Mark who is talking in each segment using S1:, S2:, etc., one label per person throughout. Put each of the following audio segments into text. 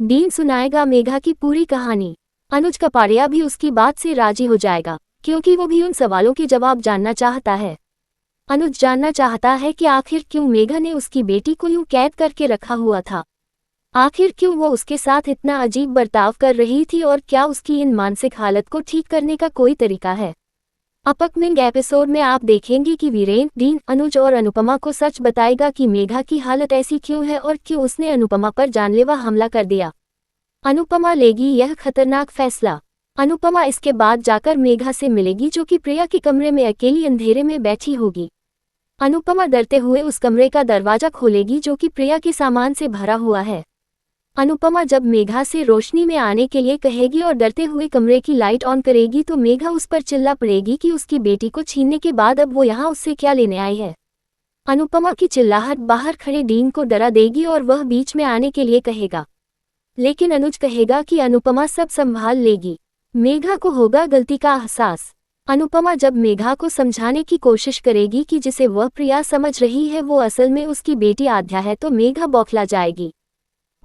S1: Dean सुनाएगा मेघा की पूरी कहानी। अनुज कपाड़िया भी उसकी बात से राजी हो जाएगा, क्योंकि वो भी उन सवालों के जवाब जानना चाहता है। अनुज जानना चाहता है कि आखिर क्यों मेघा ने उसकी बेटी को यूं कैद करके रखा हुआ था। आखिर क्यों वो उसके साथ इतना अजीब बर्ताव कर रही थी और क्या उसकी इन मानसिक हालत को ठीक करने का कोई तरीका है। अपकमिंग एपिसोड में आप देखेंगे कि वीरेन, डीन, अनुज और अनुपमा को सच बताएगा कि मेघा की हालत ऐसी क्यों है और क्यों उसने अनुपमा पर जानलेवा हमला कर दिया। अनुपमा लेगी यह खतरनाक फैसला। अनुपमा इसके बाद जाकर मेघा से मिलेगी, जो कि प्रिया के कमरे में अकेली अंधेरे में बैठी होगी। अनुपमा डरते हुए उस कमरे का दरवाजा खोलेगी जो कि प्रिया के सामान से भरा हुआ है। अनुपमा जब मेघा से रोशनी में आने के लिए कहेगी और डरते हुए कमरे की लाइट ऑन करेगी तो मेघा उस पर चिल्ला पड़ेगी कि उसकी बेटी को छीनने के बाद अब वो यहाँ उससे क्या लेने आई है। अनुपमा की चिल्लाहट बाहर खड़े डीन को डरा देगी और वह बीच में आने के लिए कहेगा, लेकिन अनुज कहेगा कि अनुपमा सब संभाल लेगी। मेघा को होगा गलती का एहसास। अनुपमा जब मेघा को समझाने की कोशिश करेगी कि जिसे वह प्रिया समझ रही है वो असल में उसकी बेटी आध्या है तो मेघा बौखला जाएगी।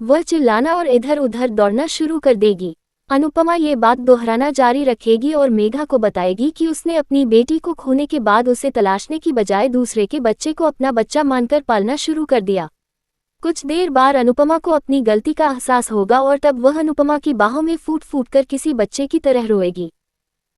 S1: वह चिल्लाना और इधर उधर दौड़ना शुरू कर देगी। अनुपमा ये बात दोहराना जारी रखेगी और मेघा को बताएगी कि उसने अपनी बेटी को खोने के बाद उसे तलाशने की बजाय दूसरे के बच्चे को अपना बच्चा मानकर पालना शुरू कर दिया। कुछ देर बाद अनुपमा को अपनी गलती का एहसास होगा और तब वह अनुपमा की बाहों में फूट फूट कर किसी बच्चे की तरह रोएगी।